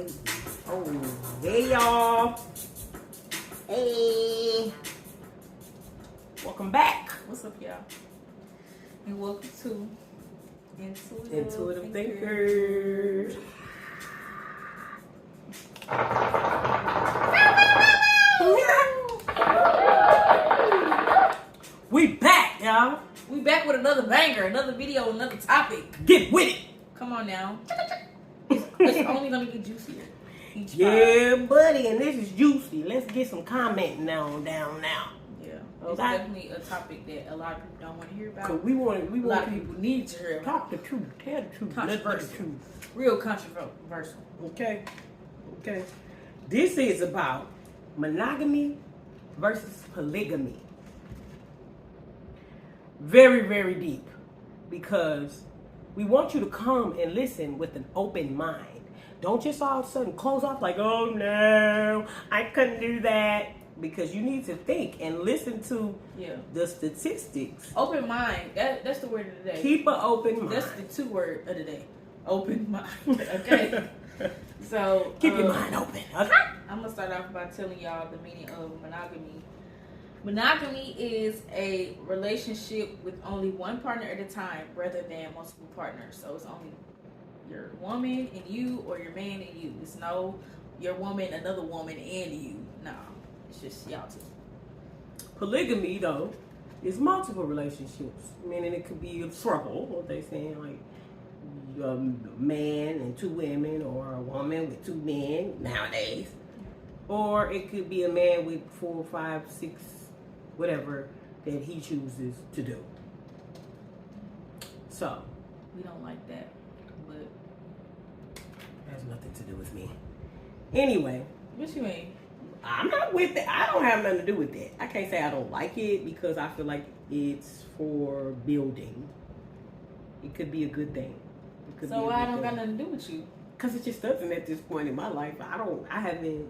Oh, hey y'all. Hey. Welcome back. What's up, y'all? And welcome to Intuitive Thinkers. We back, y'all. We back with another banger, another video, another topic. Get with it. Come on now. It's only gonna get juicier. Yeah, buddy, and this is juicy. Let's get some commenting down now. Yeah, okay. It's definitely a topic that a lot of people don't want to hear about. Cause we want a lot of people need to hear about. Talk the truth, tell the truth, Controversial. the truth. Real controversial. Okay. This is about monogamy versus polygamy. Very, very deep, because we want you to come and listen with an open mind. Don't just all of a sudden close off like, oh no, I couldn't do that. Because you need to think and listen to the statistics. Open mind. That's the word of the day. Keep an open mind. That's the 2 word of the day. Open mind. Okay. So keep your mind open. Okay. I'm gonna start off by telling y'all the meaning of monogamy. Monogamy is a relationship with only one partner at a time rather than multiple partners. So it's only your woman and you, or your man and you. It's no your woman, another woman, and you. No, it's just y'all two. Polygamy, though, is multiple relationships. Meaning it could be a throuple, what they saying, like a man and 2 women, or a woman with 2 men nowadays. Or it could be a man with 4, 5, 6, whatever that he chooses to do. So we don't like that, but it has nothing to do with me. Anyway, what you mean? I'm not with it. I don't have nothing to do with that. I can't say I don't like it because I feel like it's for building. It could be a good thing. So why I don't got nothing to do with you? Because it just doesn't at this point in my life. I haven't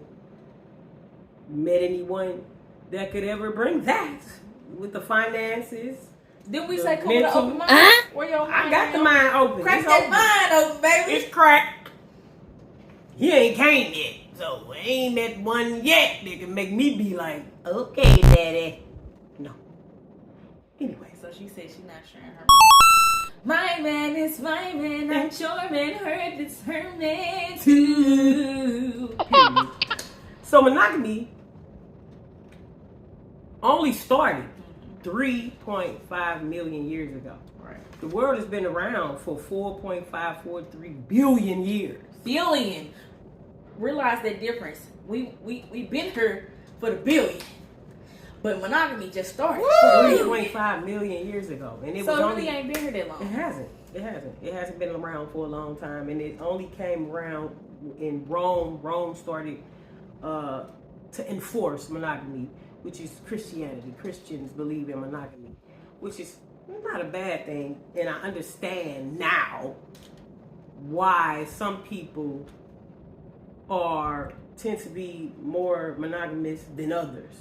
met anyone that could ever bring that with the finances. Didn't we say come with an open mind? Where your mind? I got the mind open. Crack that mind open, baby. It's cracked. He ain't came yet. So I ain't met one yet that can make me be like, okay, daddy. No. Anyway. So she said she's not sharing her. My man is my man, not your man. Heard it's her man too. So monogamy only started 3.5 million years ago. Right. The world has been around for 4.543 billion years. Billion. Realize that difference. We been here for the billion, but monogamy just started 3.5 million years ago, and it so was it only, really ain't been here that long. It hasn't been around for a long time, and it only came around in Rome. Rome started to enforce monogamy, which is Christianity. Christians believe in monogamy, which is not a bad thing, and I understand now why some people tend to be more monogamous than others,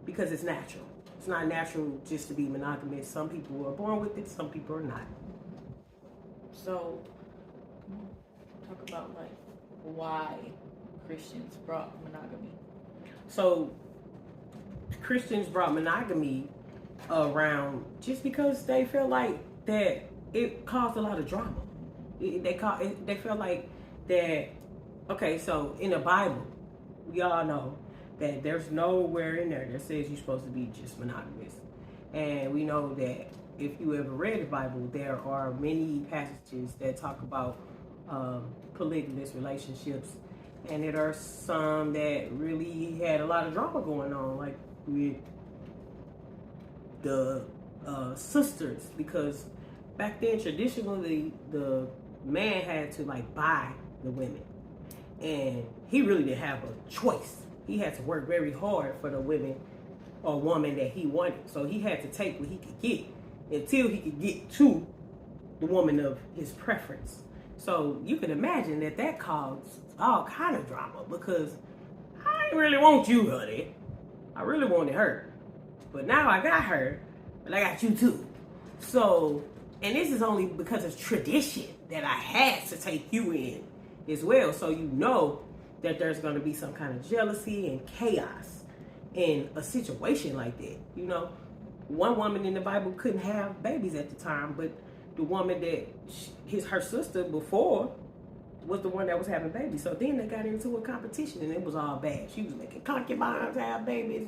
because it's natural. It's not natural just to be monogamous. Some people are born with it, some people are not. So talk about like why Christians brought monogamy. So Christians brought monogamy around just because they felt like that it caused a lot of drama. They felt like that. Okay, so in the Bible, we all know that there's nowhere in there that says you're supposed to be just monogamous. And we know that if you ever read the Bible, there are many passages that talk about polygamous relationships. And there are some that really had a lot of drama going on, like with the sisters. Because back then, traditionally, the man had to like buy the women. And he really didn't have a choice. He had to work very hard for the women or woman that he wanted. So he had to take what he could get until he could get to the woman of his preference. So you can imagine that caused all kind of drama, because I didn't really want you, honey. I really wanted her. But now I got her, but I got you too. So, and this is only because of tradition that I had to take you in as well. So you know that there's going to be some kind of jealousy and chaos in a situation like that. You know, one woman in the Bible couldn't have babies at the time, but the woman that her sister before was the one that was having babies. So then they got into a competition and it was all bad. She was making concubines have babies,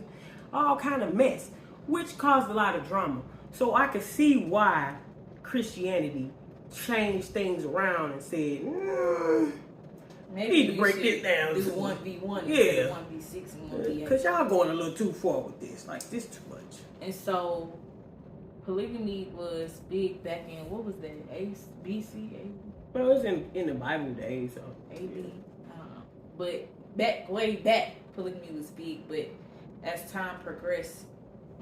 all kind of mess, which caused a lot of drama. So I could see why Christianity changed things around and said, maybe need to break this down. Do 1v1, yeah, 1v6 and 1v8. Because y'all going a little too far with this. Like, this too much. And so, polygamy was big back in, what was that, BC? Well, it was in the Bible days, so. AD, I don't know. But way back, polygamy was big. But as time progressed,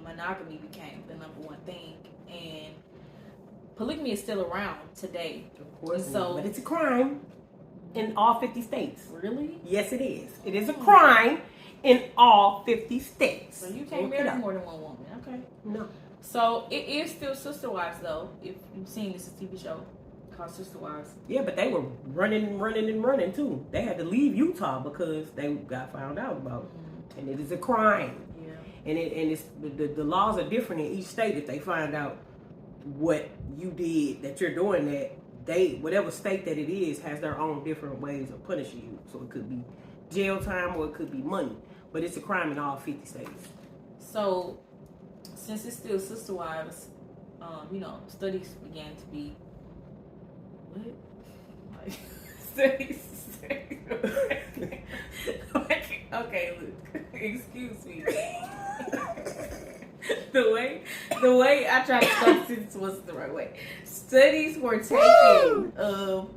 monogamy became the number one thing. And polygamy is still around today. Of course, so, but it's a crime in all 50 states. Really? Yes, it is. It is a crime in all 50 states. So you can't marry more than one woman. Okay. No. So it is still Sister Wives, though. If you've seen this TV show called Sister Wives. Yeah, but they were running too. They had to leave Utah because they got found out about it. And it is a crime. Yeah. And it's the laws are different in each state. If they find out what you did, that you're doing that, whatever state that it is has their own different ways of punishing you. So it could be jail time or it could be money. But it's a crime in all 50 states. So, since it's still Sister Wives, studies began to be studies. Okay, look, excuse me. The way I tried to start the sentence wasn't the right way. Studies were taken of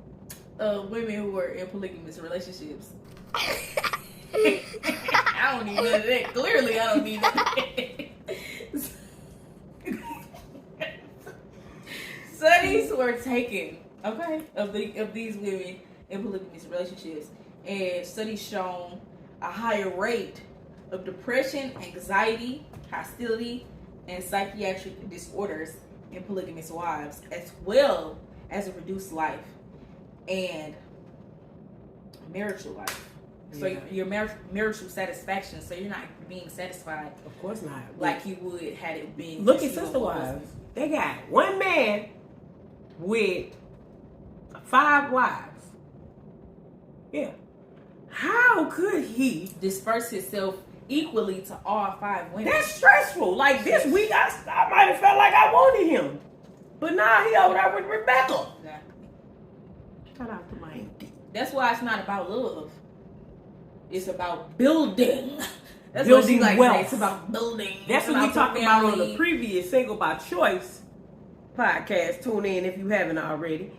women who were in polygamous relationships. I don't need none of that. Clearly, I don't need none of that. Studies were taken, okay, of these women in polygamous relationships, and studies shown a higher rate of depression, anxiety, hostility, and psychiatric disorders in polygamous wives, as well as a reduced life and marital life. So your marital satisfaction, so you're not being satisfied. Of course not. Like you would had it been. Look at Sister Wives. They got one man with 5 wives. Yeah. How could he disperse himself equally to all 5 women? That's stressful. Like this week, I might have felt like I wanted him. But now he over there with Rebecca. Exactly. Shout out to my auntie. That's why it's not about love. It's about building. That's building what she wealth. Say. It's about building. That's what we talked about on the previous Single by Choice podcast. Tune in if you haven't already.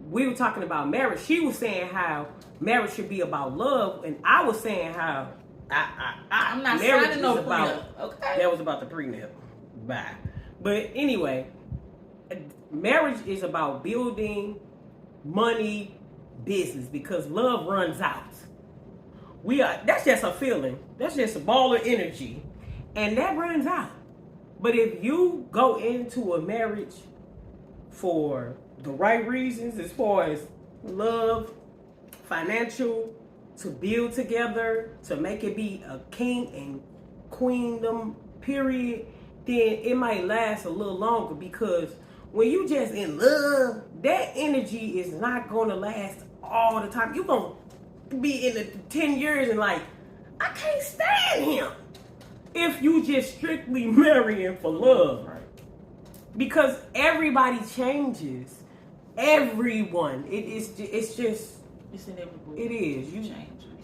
We were talking about marriage. She was saying how marriage should be about love, and I was saying how I'm not marriage signing no about. Okay. That was about the prenup. Bye. But anyway, marriage is about building, money, business, because love runs out. That's just a feeling. That's just a ball of energy. And that runs out. But if you go into a marriage for the right reasons, as far as love, financial, to build together, to make it be a king and queendom, period, then it might last a little longer, because when you just in love, that energy is not going to last all the time. You're going to be in the 10 years and like, I can't stand him. If you just strictly marrying for love, right? Because everybody changes. Everyone. It's inevitable. It is.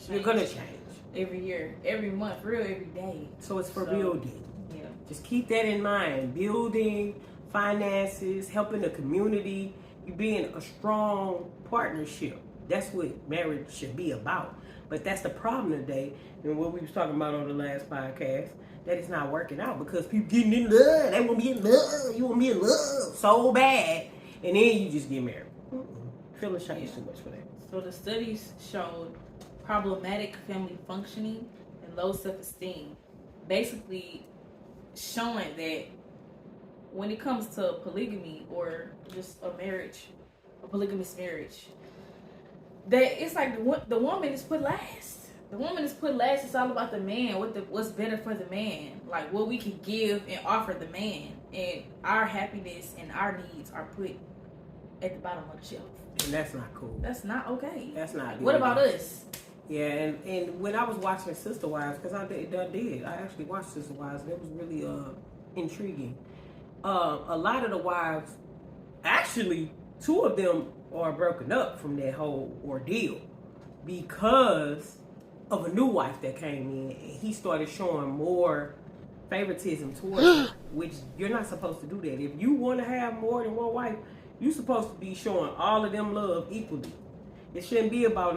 You're gonna change. Every year, every month, real every day. So it's for building. Yeah. Just keep that in mind. Building, finances, helping the community, you being a strong partnership. That's what marriage should be about. But that's the problem today, and what we was talking about on the last podcast, that it's not working out because people getting in love. They want to be in love. You want to be in love so bad, and then you just get married. Feeling shy too much for that. So the studies showed problematic family functioning and low self-esteem, basically showing that when it comes to polygamy or just a marriage, a polygamous marriage, it's like the woman is put last. The woman is put last. It's all about the man. What's better for the man? Like what we can give and offer the man, and our happiness and our needs are put at the bottom of the shelf. And that's not cool. That's not okay. That's not good. What about us? Yeah, and when I was watching Sister Wives, because I actually watched Sister Wives, and it was really intriguing. A lot of the wives, actually, 2 of them are broken up from that whole ordeal because of a new wife that came in, and he started showing more favoritism towards her, which you're not supposed to do that. If you want to have more than one wife, you're supposed to be showing all of them love equally. It shouldn't be about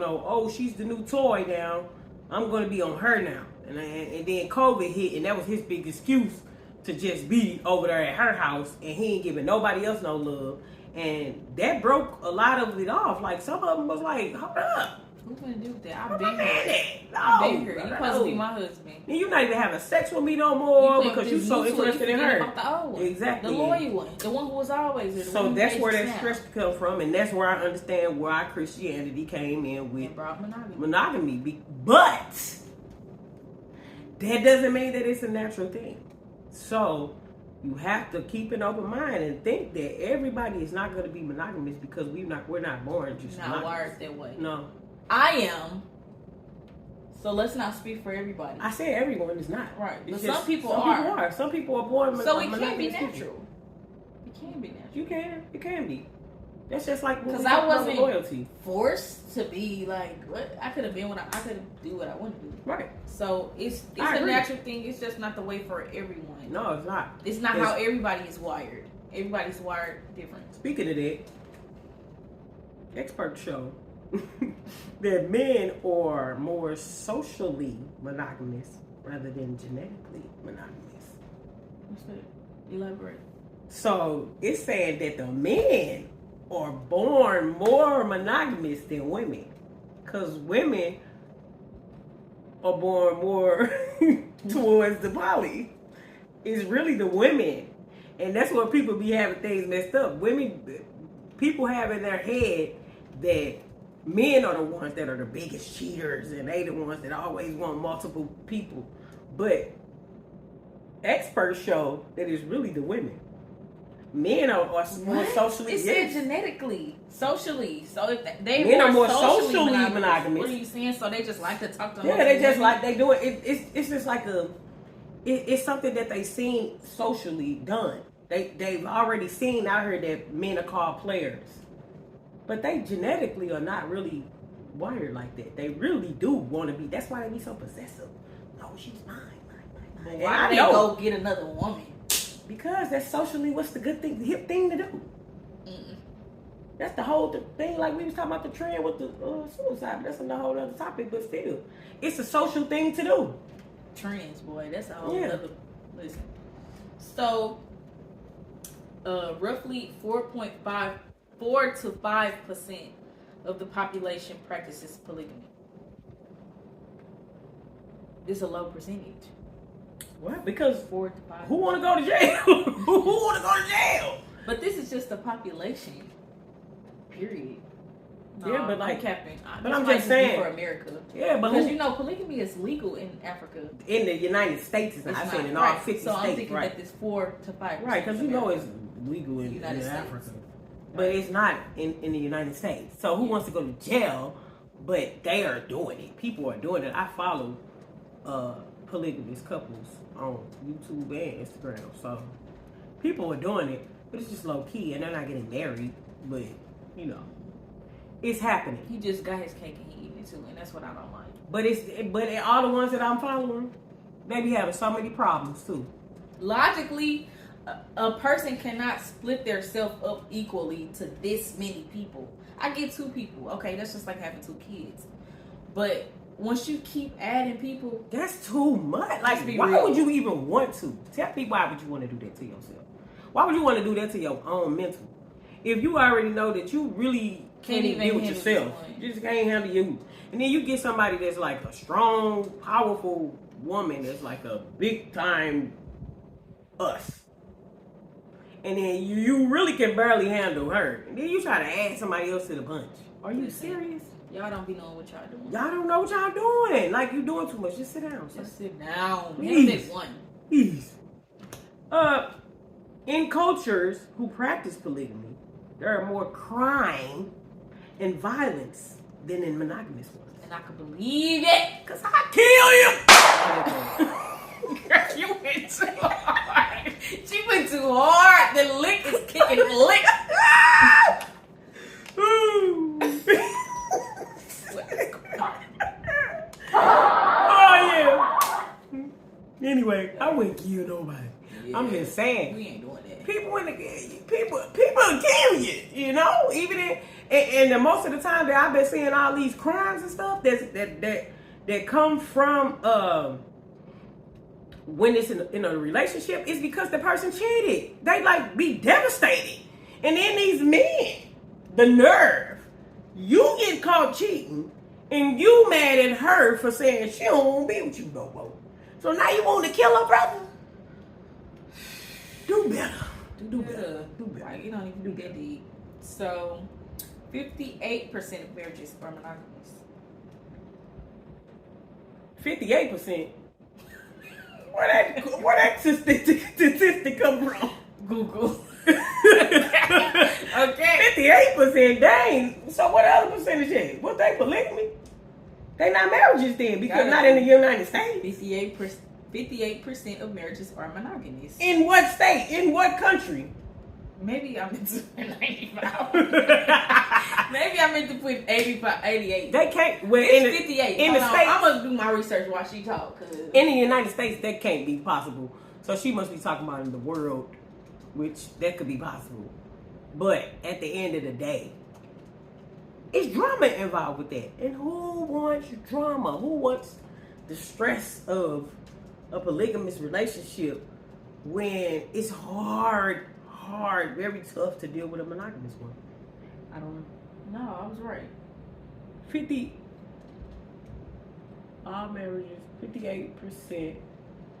she's the new toy now, I'm going to be on her now. And then COVID hit, and that was his big excuse to just be over there at her house, and he ain't giving nobody else no love. And that broke a lot of it off. Like, some of them was like, hold up. Who's gonna do that? I've been here. I've been here. You supposed to be my husband. And you're not even having sex with me no more because you're so interested in her. The old one. Exactly. The loyal one. The one who was always there. So that's where that stress comes from, and that's where I understand why Christianity came in with monogamy. But that doesn't mean that it's a natural thing. So you have to keep an open mind and think that everybody is not going to be monogamous because we're not born just not wired that way. No. I am. So let's not speak for everybody. I said everyone is not. Right. But some people are. Some people are born so it can't be natural. It can be natural. It can be. That's just like because I wasn't loyalty forced to be like what I could have been. I could do what I wanted to do. Right. So it's a natural thing. It's just not the way for everyone. No, it's not. It's not how everybody is wired. Everybody's wired different. Speaking of that, experts show that men are more socially monogamous rather than genetically monogamous. What's that? Elaborate. So it's saying that the men are born more monogamous than women, because women are born more towards the poly. It's really the women, and that's where people be having things messed up. People have in their head that men are the ones that are the biggest cheaters, and they the ones that always want multiple people. But experts show that it's really the women. Men are more socially. It said genetically, socially. So if they men are more socially monogamous. What are you saying? So they just like to talk to. Yeah, they just like they do it. It's just like it's something that they seen socially done. They've already seen out here that men are called players, but they genetically are not really wired like that. They really do want to be. That's why they be so possessive. No, she's mine. Why they go get another woman? Because that's socially what's the good thing, the hip thing to do. That's the whole thing. Like we was talking about the trend with the suicide. That's a whole other topic, but still, it's a social thing to do. Trends, boy, that's a whole other. Listen, so roughly 4 to 5% of the population practices polygamy. It's a low percentage. What? Because 4 to 5. Who want to go to jail? Who want to go to jail? But this is just the population. Period. No, yeah, but like capping. But I'm just saying for America. Yeah, but because polygamy is legal in Africa. In the United States, I said in all 50 states. So I'm thinking that it's 4 to 5%. Right, because you know it's legal in Africa, but it's not in the United States. So who wants to go to jail? But they are doing it. People are doing it. I follow polygamous couples on YouTube and Instagram. So people are doing it, but it's just low key, and they're not getting married. But it's happening. He just got his cake and he eating it too, and that's what I don't like. But all the ones that I'm following, they be having so many problems too. Logically, a person cannot split their self up equally to this many people. I get 2 people. Okay, that's just like having 2 kids. But once you keep adding people, that's too much. Like, why would you even want to? Tell me, why would you want to do that to yourself? Why would you want to do that to your own mental? If you already know that you really can't even deal with yourself, you just can't handle you. And then you get somebody that's like a strong, powerful woman that's like a big time us. And then you really can barely handle her. And then you try to add somebody else to the bunch. Are you serious? Y'all don't be knowing what y'all doing. Y'all don't know what y'all doing. Like, you doing too much. Just sit down. Just sit down. Please. One. Please. In cultures who practice polygamy, there are more crime and violence than in monogamous ones. And I can believe it. Because I kill you. You went too hard. She went too hard. The lick is kicking lick. Oh yeah. Anyway, I wouldn't kill nobody. Yeah. I'm just saying. We ain't doing that. People will kill you. You know, even and most of the time that I've been seeing all these crimes and stuff that come from when it's in a relationship is because the person cheated. They like be devastated, and then these men, the nerve, you get caught cheating. And you mad at her for saying she don't want to be with you no more. So now you want to kill her brother? Do better. Do better. Like, you don't even do that deep. So, 58% of marriages are monogamous. 58%? Where that statistic come from? Google. Okay. 58%, dang. So what the other percentage is? What they polygamy? They not marriages then, because not in the United States. 58% of marriages are monogamous. In what state? In what country? Maybe I meant to put 95. Maybe I meant to put 85, 88. They can't. Well, it's 58. In the States, I'm gonna do my research while she talk. In the United States, that can't be possible. So she must be talking about in the world, which that could be possible. But at the end of the day, it's drama involved with that. And who wants drama? Who wants the stress of a polygamous relationship when it's hard, very tough to deal with a monogamous one? I don't know. No, I was right. 50, all marriages, 58%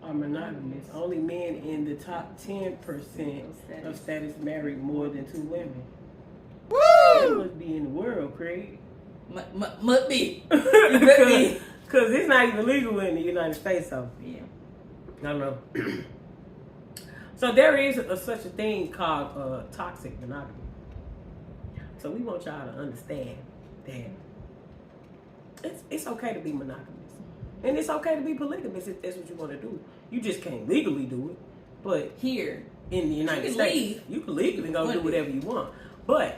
are monogamous. Only men in the top 10% of status married more than 2 women. Woo! That must be in the world, Craig. Must be. Because it's not even legal in the United States, so. Yeah. I don't know. So there is such a thing called toxic monogamy. So we want y'all to understand that it's okay to be monogamous. And it's okay to be polygamous if that's what you want to do. You just can't legally do it. But here in the United States, you can legally go do whatever you want. But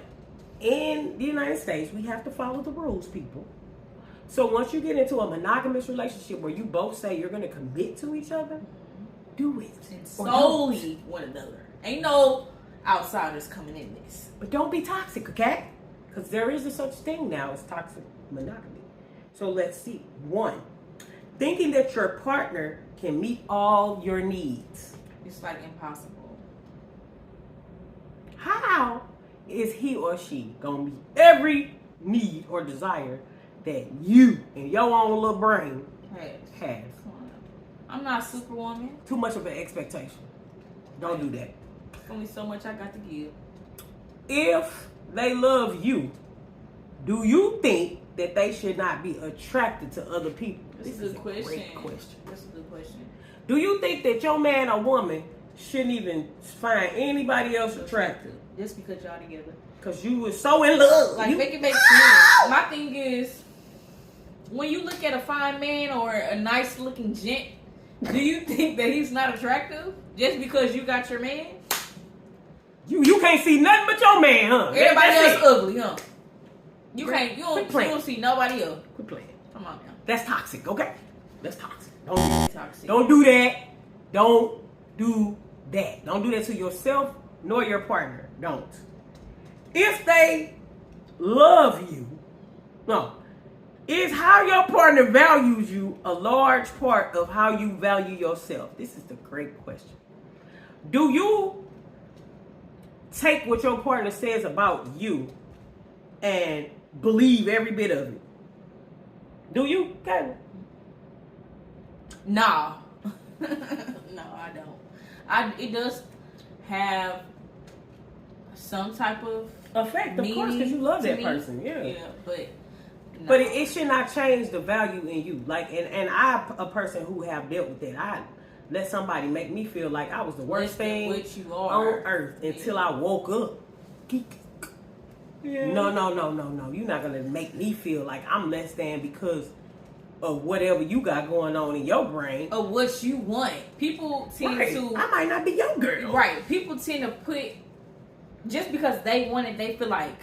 in the United States, we have to follow the rules, people. So once you get into a monogamous relationship where you both say you're going to commit to each other, do it. And solely one another. Ain't no outsiders coming in this. But don't be toxic, okay? Because there is a such thing now as toxic monogamy. So let's see. 1, thinking that your partner can meet all your needs. It's like impossible. How is he or she going to meet every need or desire that you and your own little brain has? I'm not Superwoman. Too much of an expectation. Don't do that. Only so much I got to give. If they love you, do you think that they should not be attracted to other people? This is a great question. That's a good question. Do you think that your man or woman shouldn't even find anybody else attractive? Just because y'all together. Because you were so in love. Like, make it make sense. My thing is, when you look at a fine man or a nice looking gent, do you think that he's not attractive just because you got your man? You can't see nothing but your man, huh? Everybody else ugly, huh? You don't see nobody else. Quit playing. Come on now. That's toxic, okay? That's toxic. Toxic. Don't do that. Don't do that. Don't do that to yourself nor your partner. Don't. If they love you, is how your partner values you a large part of how you value yourself? This is the great question. Do you take what your partner says about you and believe every bit of it? Do you, Kevin? No. No, I don't. It does have some type of effect, of course, because you love that person. Yeah. Yeah, but But it should not change the value in you. Like, and I, a person who have dealt with that, I let somebody make me feel like I was the worst thing on earth until I woke up. Yeah. No. You're not gonna make me feel like I'm less than because of whatever you got going on in your brain. Of what you want. People tend to. I might not be your girl. Right. People tend to put, just because they want it, they feel like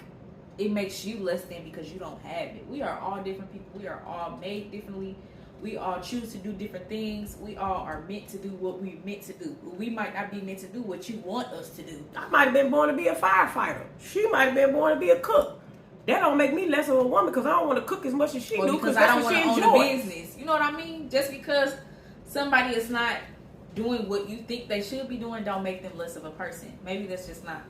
it makes you less than because you don't have it. We are all different people. We are all made differently. We all choose to do different things. We all are meant to do what we're meant to do. We might not be meant to do what you want us to do. I might have been born to be a firefighter. She might have been born to be a cook. That don't make me less of a woman because I don't want to cook as much as she do because I don't want to own a business. You know what I mean? Just because somebody is not doing what you think they should be doing don't make them less of a person. Maybe that's just not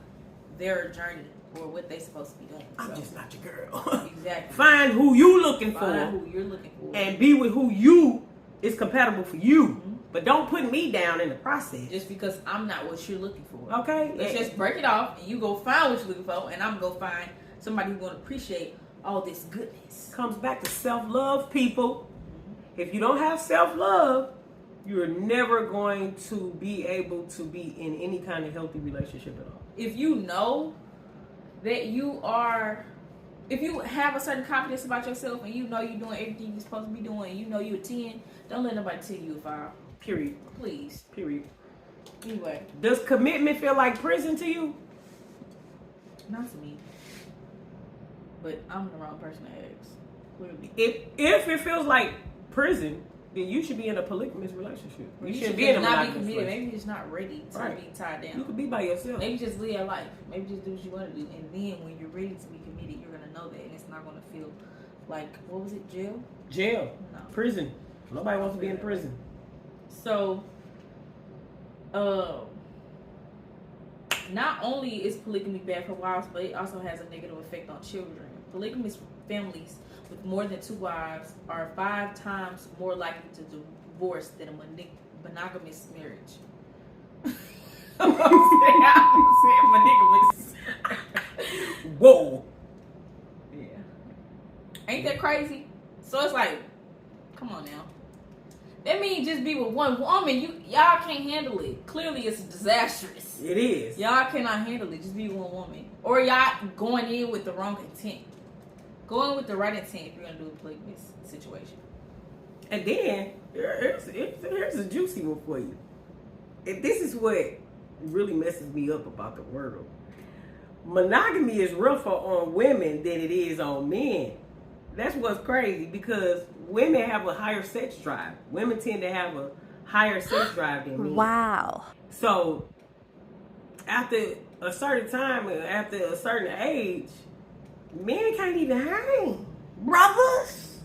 their journey or what they're supposed to be doing. I'm just not your girl. Exactly. Find who you looking for. Find who you're looking for. And be with who you is compatible for you. Mm-hmm. But don't put me down in the process. Just because I'm not what you're looking for. Okay. Let's just break it off and you go find what you're looking for and I'm going to go find somebody who's going to appreciate all this goodness. Comes back to self-love, people. Mm-hmm. If you don't have self-love, you're never going to be able to be in any kind of healthy relationship at all. If you know that you are, if you have a certain confidence about yourself and you know you're doing everything you're supposed to be doing and you know you're a 10, don't let nobody tell you a 5. Period. Please. Period. Anyway. Does commitment feel like prison to you? Not to me. But I'm the wrong person to ask. Clearly. If it feels like prison, then you should be in a polygamous relationship. You shouldn't be in a monogamous relationship. Maybe you're just not ready to be tied down. You could be by yourself. Maybe just live your life. Maybe just do what you want to do. And then when you're ready to be committed, you're going to know that. And it's not going to feel like, what was it, jail? Jail. No. Prison. Nobody wants to be in prison. So, not only is polygamy bad for wives, but it also has a negative effect on children. Polygamous families with more than 2 wives are 5 times more likely to divorce than a monogamous marriage. I'm saying monogamous. Whoa. Yeah. Ain't that crazy? So it's like, come on now. That means just be with one woman. Y'all can't handle it. Clearly, it's disastrous. It is. Y'all cannot handle it. Just be with one woman. Or y'all going in with the wrong intent. Go in with the right intent if you're going to do a polygamous situation. And then, here's a juicy one for you. And this is what really messes me up about the world. Monogamy is rougher on women than it is on men. That's what's crazy because women have a higher sex drive. Women tend to have a higher sex drive than men. Wow. So, after a certain time, after a certain age, men can't even hang. Brothers!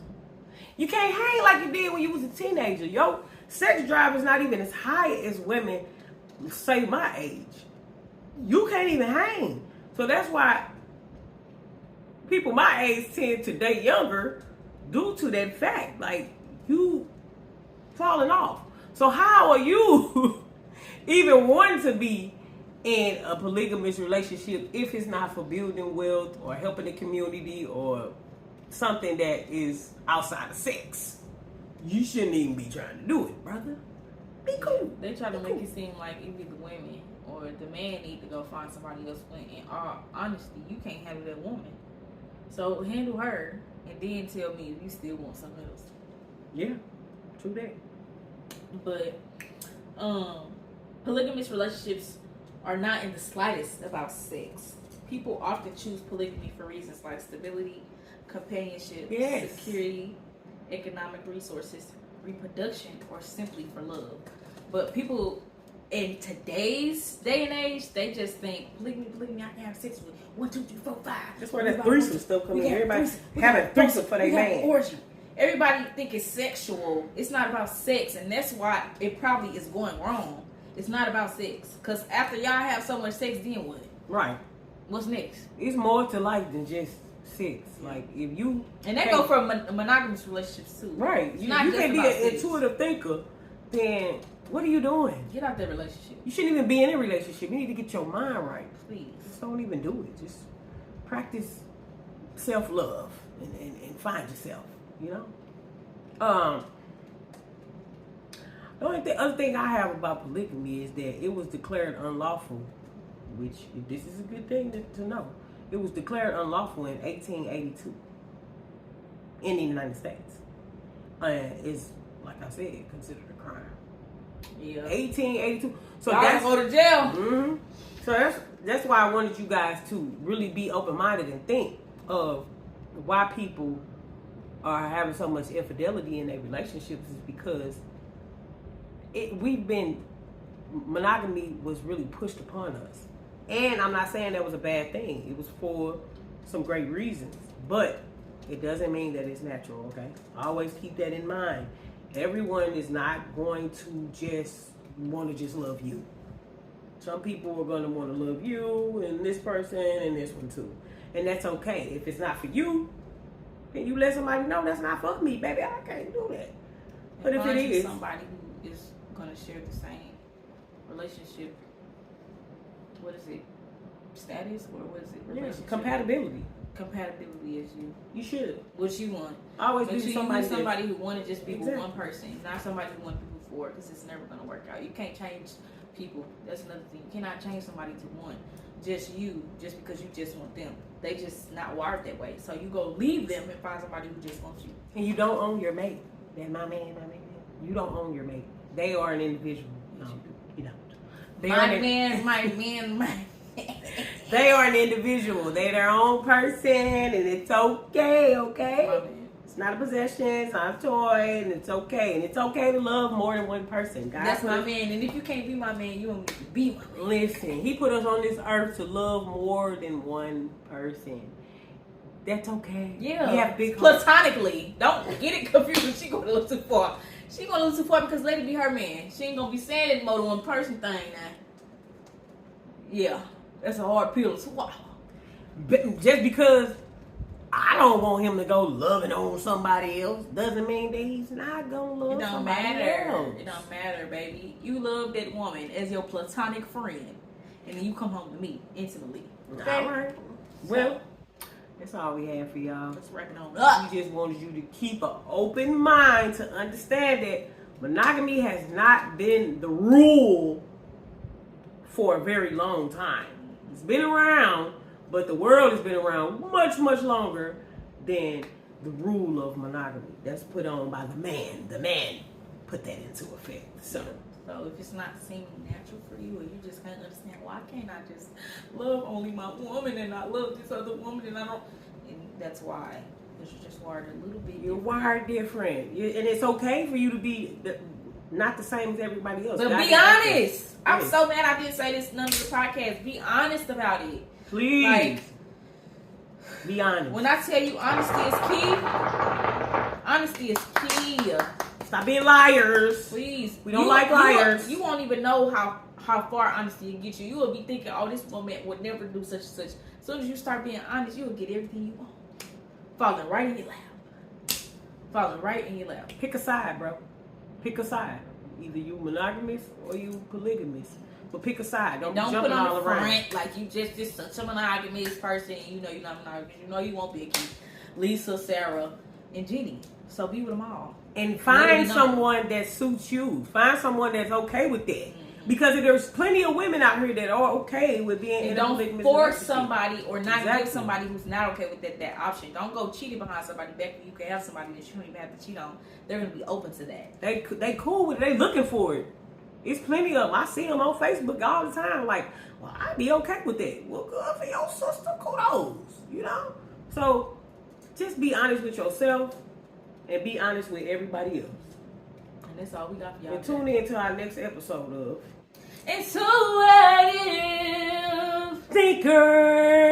You can't hang like you did when you was a teenager. Your sex drive is not even as high as women, say my age. You can't even hang. So that's why people my age tend to date younger due to that fact. Like, you falling off. So how are you even wanting to be in a polygamous relationship if it's not for building wealth or helping the community or something that is outside of sex? You shouldn't even be trying to do it, brother. Be cool. They try to make it seem like either the women or the man need to go find somebody else. In all honesty, you can't handle that woman. So handle her and then tell me if you still want something else. Yeah, true that. But polygamous relationships are not in the slightest about sex. People often choose polygamy for reasons like stability, companionship, security, economic resources, reproduction, or simply for love. But people in today's day and age, they just think polygamy, I can have sex with 1, 2, 3, 4, 5. That's where that threesome stuff comes in. Everybody having threesome for their man. Orgy. Everybody think it's sexual. It's not about sex, and that's why it probably is going wrong. It's not about sex. Because after y'all have so much sex, then what? Right. What's next? It's more to life than just sex. Like, if you... And that go for monogamous relationships, too. Right. You can't be an intuitive thinker, then what are you doing? Get out that relationship. You shouldn't even be in a relationship. You need to get your mind right. Please. Just don't even do it. Just practice self-love. and find yourself, you know? The other thing I have about polygamy is that it was declared unlawful, which this is a good thing to know. It was declared unlawful in 1882 in the United States. It's, like I said, considered a crime. Yeah. 1882. So y'all that's go to jail. Mm-hmm. So that's why I wanted you guys to really be open-minded and think of why people are having so much infidelity in their relationships is because monogamy was really pushed upon us. And I'm not saying that was a bad thing. It was for some great reasons. But it doesn't mean that it's natural, okay? Always keep that in mind. Everyone is not going to just want to just love you. Some people are going to want to love you and this person and this one too. And that's okay. If it's not for you, then you let somebody know that's not for me, baby. I can't do that. But if it is somebody who is going to share the same relationship, what is it? Status or what is it? Relationship. Compatibility as you. You should. What you want. Always but be somebody who want to just be exactly. with one person, not somebody who want to be with four, because it's never going to work out. You can't change people. That's another thing. You cannot change somebody to one. Just you, just because you just want them. They just not wired that way. So you go leave them and find somebody who just wants you. And you don't own your mate. That my man. You don't own your mate. They are an individual. No, you don't. My man. They are an individual. They're their own person, and it's okay, okay? It's not a possession, it's not a toy, and it's okay. And it's okay to love more than one person. That's my man, and if you can't be my man, you don't need to be my man. Listen, he put us on this earth to love more than one person. That's okay. Yeah. We have big platonically. Don't get it confused. She gonna look too far. She gonna look too far because let it be her man. She ain't gonna be saying it more than one person thing now. Yeah. That's a hard pill to swallow. Just because I don't want him to go loving on somebody else doesn't mean that he's not gonna love somebody else. It don't matter, baby. You love that woman as your platonic friend, and then you come home to me intimately. Okay? All right. Well, that's all we have for y'all. Let's wrap it on up. We just wanted you to keep an open mind to understand that monogamy has not been the rule for a very long time. It's been around, but the world has been around much, much longer than the rule of monogamy. That's put on by the man. The man put that into effect. So if it's not seeming natural for you, or you just can't understand, why can't I just love only my woman and not love this other woman and I don't? And that's why. Because you're just wired a little bit. You're wired different. And it's okay for you to be not the same as everybody else. But be honest. I'm so mad I didn't say this none of the podcast. Be honest about it. Please. Like, be honest. When I tell you honesty is key, honesty is key. Stop being liars. Please. We don't like liars. You won't even know how far honesty will get you. You will be thinking, oh, this woman would never do such and such. As soon as you start being honest, you will get everything you want. Falling right in your lap. Falling right in your lap. Pick a side, bro. Pick a side. Either you monogamous or you polygamous. But pick a side. Don't put on all the around. front like you just such a monogamous person. And you know you're not monogamous. You know you won't be a key. Lisa, Sarah, and Jenny. So be with them all. And find someone that suits you. Find someone that's okay with that. Mm-hmm. Because there's plenty of women out here that are okay with being in a polygamous relationship. Don't force somebody or not give somebody who's not okay with that option. Don't go cheating behind somebody back when you can have somebody that you don't even have to cheat on. They're going to be open to that. They cool with it. They looking for it. It's plenty of them. I see them on Facebook all the time. Like, well, I'd be okay with that. Well, good for your sister. Kudos. You know? So, just be honest with yourself and be honest with everybody else. And that's all we got for y'all. And tune in to our next episode of Intuitive Thinkers.